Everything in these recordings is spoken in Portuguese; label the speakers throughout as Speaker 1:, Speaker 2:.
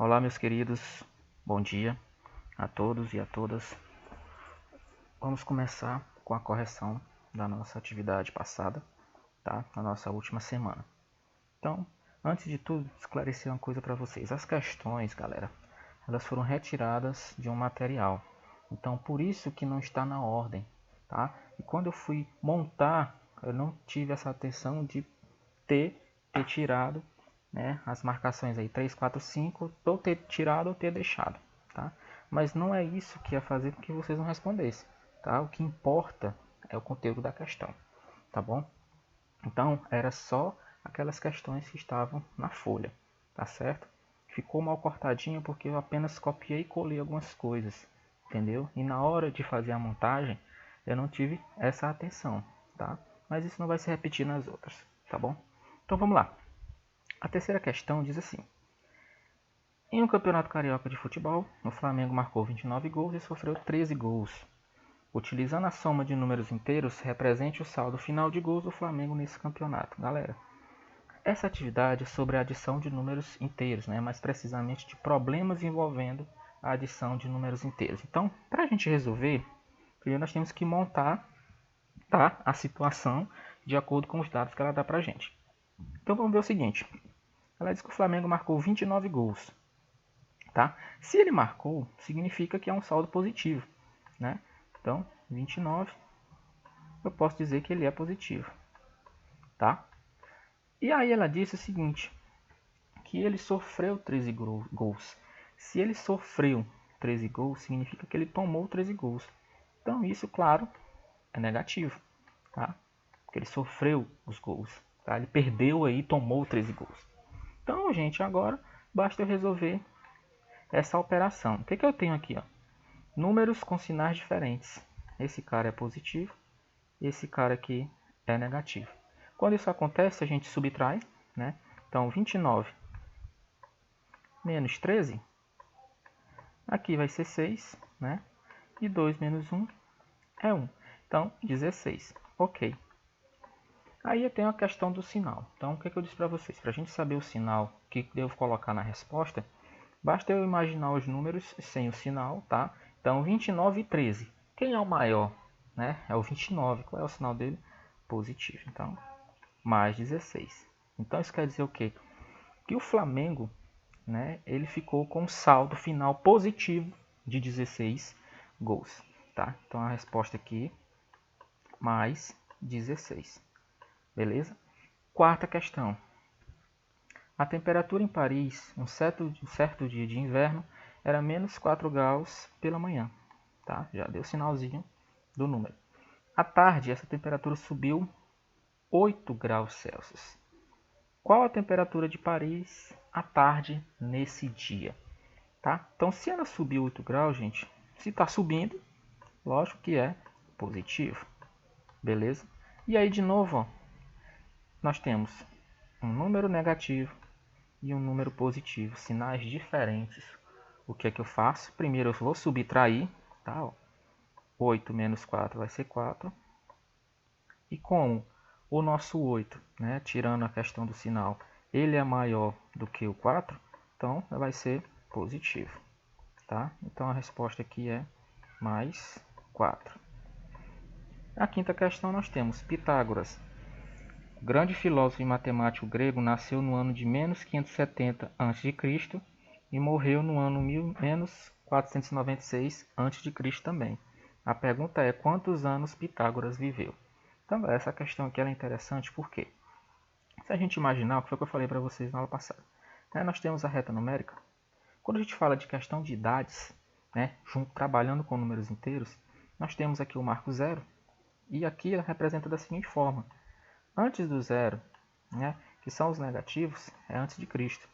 Speaker 1: Olá, meus queridos, bom dia a todos e a todas. Vamos começar com a correção da nossa atividade passada, tá? Na nossa última semana. Então, antes de tudo, esclarecer uma coisa para vocês. As questões, galera, elas foram retiradas de um material. Então, por isso que não está na ordem, tá? E quando eu fui montar, eu não tive essa atenção de ter tirado, né, as marcações aí 3, 4, 5, ou ter tirado ou ter deixado, tá? Mas não é isso que ia fazer com que vocês não respondessem, tá? O que importa é o conteúdo da questão, tá bom? Então, era só aquelas questões que estavam na folha, tá certo? Ficou mal cortadinho porque eu apenas copiei e colei algumas coisas, entendeu? E na hora de fazer a montagem, eu não tive essa atenção, tá? Mas isso não vai se repetir nas outras, tá bom? Então vamos lá. A terceira questão diz assim: em um campeonato carioca de futebol, o Flamengo marcou 29 gols e sofreu 13 gols. Utilizando a soma de números inteiros, represente o saldo final de gols do Flamengo nesse campeonato. Galera, essa atividade é sobre a adição de números inteiros, né? Mais precisamente de problemas envolvendo a adição de números inteiros. Então, para a gente resolver, primeiro nós temos que montar, tá, a situação de acordo com os dados que ela dá para a gente. Então vamos ver o seguinte. Ela diz que o Flamengo marcou 29 gols. Tá? Se ele marcou, significa que é um saldo positivo. Né? Então, 29, eu posso dizer que ele é positivo. Tá? E aí ela disse o seguinte, que ele sofreu 13 gols. Se ele sofreu 13 gols, significa que ele tomou 13 gols. Então isso, claro, é negativo. Tá? Porque ele sofreu os gols. Tá? Ele perdeu aí e tomou 13 gols. Então, gente, agora basta eu resolver essa operação. O que eu tenho aqui? Ó? Números com sinais diferentes. Esse cara é positivo, esse cara aqui é negativo. Quando isso acontece, a gente subtrai, né? Então, 29 menos 13, aqui vai ser 6, né? E 2 menos 1 é 1. Então, 16. Ok. Aí eu tenho a questão do sinal. Então, o que eu disse para vocês? Para a gente saber o sinal que devo colocar na resposta, basta eu imaginar os números sem o sinal, tá? Então, 29 e 13. Quem é o maior? Né? É o 29. Qual é o sinal dele? Positivo. Então, mais 16. Então, isso quer dizer o quê? Que o Flamengo, né, ele ficou com um saldo final positivo de 16 gols. Tá? Então, a resposta aqui, mais 16. Beleza? Quarta questão. A temperatura em Paris, um certo dia de inverno, era menos 4 graus pela manhã. Tá? Já deu sinalzinho do número. À tarde, essa temperatura subiu 8 graus Celsius. Qual a temperatura de Paris à tarde nesse dia? Tá? Então, se ela subiu 8 graus, gente, se está subindo, lógico que é positivo. Beleza? E aí, de novo, ó, nós temos um número negativo e um número positivo, sinais diferentes. O que é que eu faço? Primeiro eu vou subtrair, tá? 8 menos 4 vai ser 4. E como o nosso 8, né, tirando a questão do sinal, ele é maior do que o 4, então vai ser positivo. Tá? Então a resposta aqui é mais 4. A quinta questão nós temos Pitágoras. O grande filósofo e matemático grego nasceu no ano de menos 570 a.C. e morreu no ano menos 496 a.C. também. A pergunta é quantos anos Pitágoras viveu? Então essa questão aqui é interessante porque se a gente imaginar o que foi que eu falei para vocês na aula passada, né, nós temos a reta numérica. Quando a gente fala de questão de idades, né, trabalhando com números inteiros, nós temos aqui o marco zero e aqui ela representa da seguinte forma. Antes do zero, né, que são os negativos, é antes de Cristo.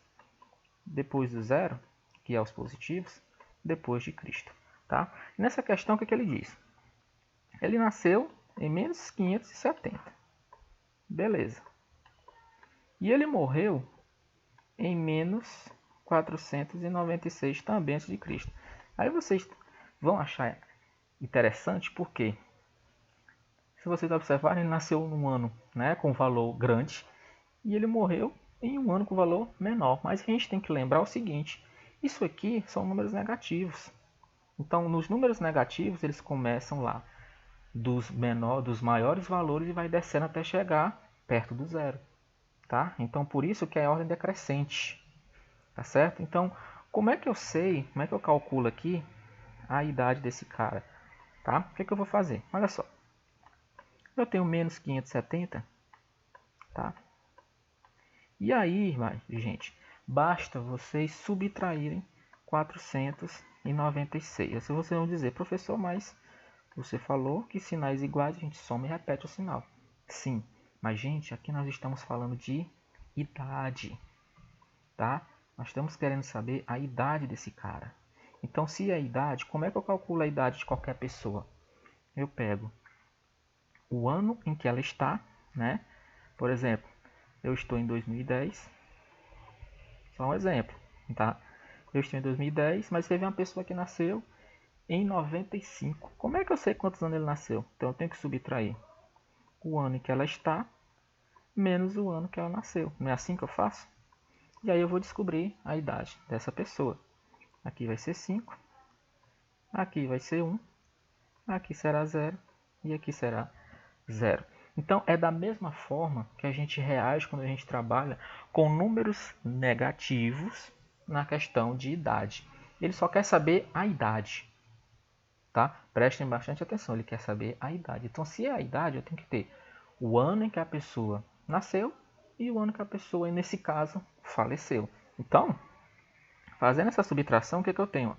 Speaker 1: Depois do zero, que é os positivos, depois de Cristo. Tá? Nessa questão, o que ele diz? Ele nasceu em menos 570. Beleza. E ele morreu em menos 496 também antes de Cristo. Aí vocês vão achar interessante porque, se vocês observarem, ele nasceu num ano, né, com valor grande e ele morreu em um ano com valor menor. Mas a gente tem que lembrar o seguinte, Isso aqui são números negativos. Então, nos números negativos, eles começam lá dos maiores valores e vai descendo até chegar perto do zero. Tá? Então, por isso que é a ordem decrescente. Tá certo? Então, como é que eu sei, como é que eu calculo aqui a idade desse cara? Tá? O que, que eu vou fazer? Olha só. Eu tenho menos 570. Tá? E aí, gente, basta vocês subtraírem 496. Se vocês vão dizer, professor, mas você falou que sinais iguais a gente soma e repete o sinal. Sim, mas gente, aqui nós estamos falando de idade, tá? Nós estamos querendo saber a idade desse cara. Então, se é a idade, como é que eu calculo a idade de qualquer pessoa? Eu pego o ano em que ela está, né? Por exemplo, eu estou em 2010. Só um exemplo, tá? Eu estou em 2010, mas teve uma pessoa que nasceu em 95. Como é que eu sei quantos anos ele nasceu? Então eu tenho que subtrair o ano em que ela está menos o ano que ela nasceu. Não é assim que eu faço? E aí eu vou descobrir a idade dessa pessoa. Aqui vai ser 5, aqui vai ser 1, aqui será 0 e aqui será 0. Então é da mesma forma que a gente reage quando a gente trabalha com números negativos na questão de idade. Ele só quer saber a idade. Tá? Prestem bastante atenção, ele quer saber a idade. Então, se é a idade, eu tenho que ter o ano em que a pessoa nasceu e o ano que a pessoa, nesse caso, faleceu. Então, fazendo essa subtração, o que, que eu tenho?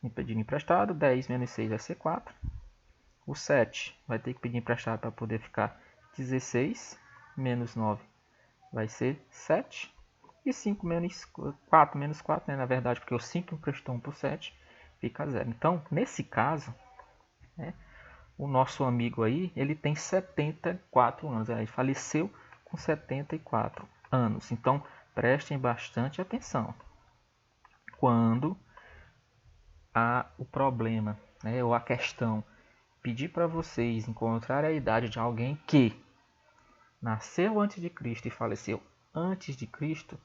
Speaker 1: Me pedindo emprestado, 10 menos 6 vai ser 4. O 7 vai ter que pedir emprestado para poder ficar 16, menos 9 vai ser 7. E 5 menos 4, né, na verdade, porque o 5 emprestou 1 por 7, fica 0. Então, nesse caso, né, o nosso amigo aí, ele tem 74 anos. Ele faleceu com 74 anos. Então, prestem bastante atenção. Quando o problema, né, ou a questão, pedir para vocês encontrar a idade de alguém que nasceu antes de Cristo e faleceu antes de Cristo,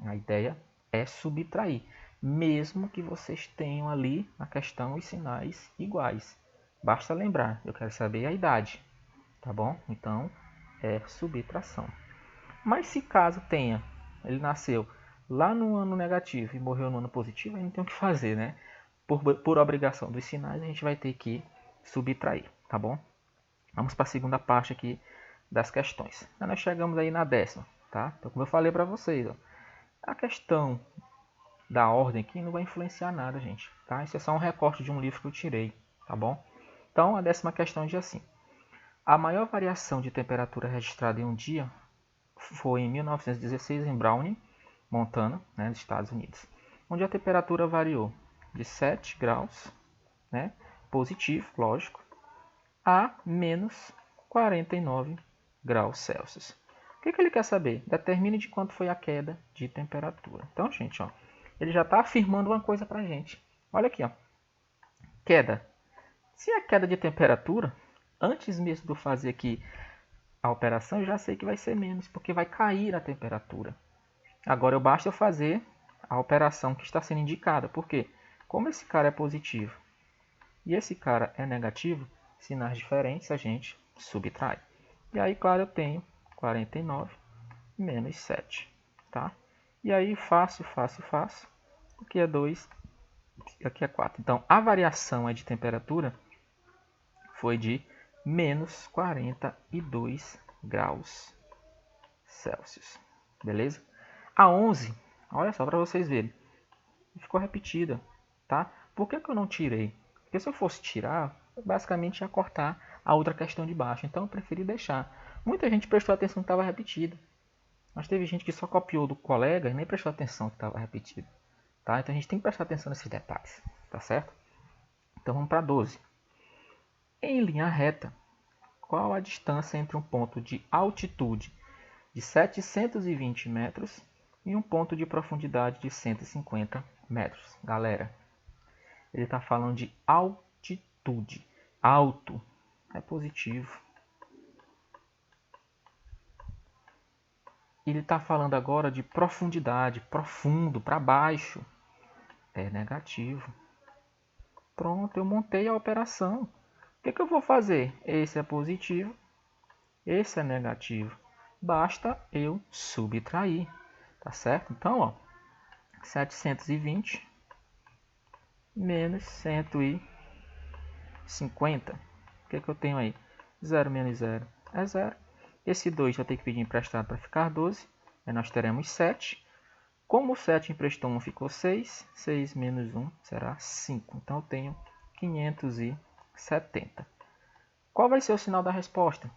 Speaker 1: a ideia é subtrair, mesmo que vocês tenham ali na questão os sinais iguais. Basta lembrar, eu quero saber a idade, tá bom? Então, é subtração. Mas se caso tenha, ele nasceu lá no ano negativo e morreu no ano positivo, aí não tem o que fazer, né? Por obrigação dos sinais, a gente vai ter que subtrair, tá bom? Vamos para a segunda parte aqui das questões. Então, nós chegamos aí na 10ª, tá? Então, como eu falei para vocês, ó, a questão da ordem aqui não vai influenciar nada, gente, tá? Isso é só um recorte de um livro que eu tirei, tá bom? Então, a 10ª questão diz assim: a maior variação de temperatura registrada em um dia foi em 1916 em Browning, Montana, né, nos Estados Unidos, onde a temperatura variou de 7 graus, né, positivo, lógico, a menos 49 graus Celsius. O que ele quer saber? Determine de quanto foi a queda de temperatura. Então, gente, ó, ele já está afirmando uma coisa para a gente. Olha aqui, ó, queda. Se é queda de temperatura, antes mesmo de eu fazer aqui a operação, eu já sei que vai ser menos, porque vai cair a temperatura. Agora, basta eu fazer a operação que está sendo indicada. Por quê? Como esse cara é positivo e esse cara é negativo, sinais diferentes a gente subtrai. E aí, claro, eu tenho 49 menos 7. Tá? E aí, fácil. Aqui é 2, aqui é 4. Então, a variação de temperatura foi de menos 42 graus Celsius. Beleza? A 11, olha só para vocês verem, ficou repetida, tá? Por que eu não tirei? Porque se eu fosse tirar, basicamente ia cortar a outra questão de baixo. Então eu preferi deixar. Muita gente prestou atenção que estava repetida. Mas teve gente que só copiou do colega e nem prestou atenção que estava repetido. Tá? Então a gente tem que prestar atenção nesses detalhes. Tá certo? Então vamos para 12. Em linha reta, qual a distância entre um ponto de altitude de 720 metros e um ponto de profundidade de 150 metros? Galera, ele está falando de altitude. Alto é positivo. Ele está falando agora de profundidade, profundo, para baixo. é negativo. Pronto, eu montei a operação. O que eu vou fazer? Esse é positivo, esse é negativo. Basta eu subtrair, tá certo? Então, ó, 720 menos 150. O que eu tenho aí? 0 menos 0 é 0. Esse 2 vai ter que pedir emprestado para ficar 12. Aí nós teremos 7. Como o 7 emprestou 1, ficou 6. 6 menos 1 será 5. Então eu tenho 570. Qual vai ser o sinal da resposta?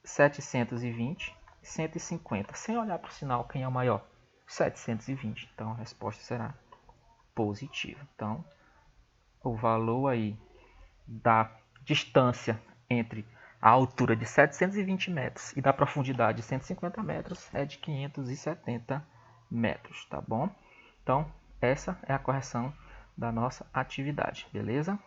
Speaker 1: 720 e 150. Sem olhar para o sinal, quem é o maior? 720. Então a resposta será positiva. Então o valor aí da distância entre a altura de 720 metros e da profundidade de 150 metros é de 570 metros, tá bom? Então, essa é a correção da nossa atividade, beleza?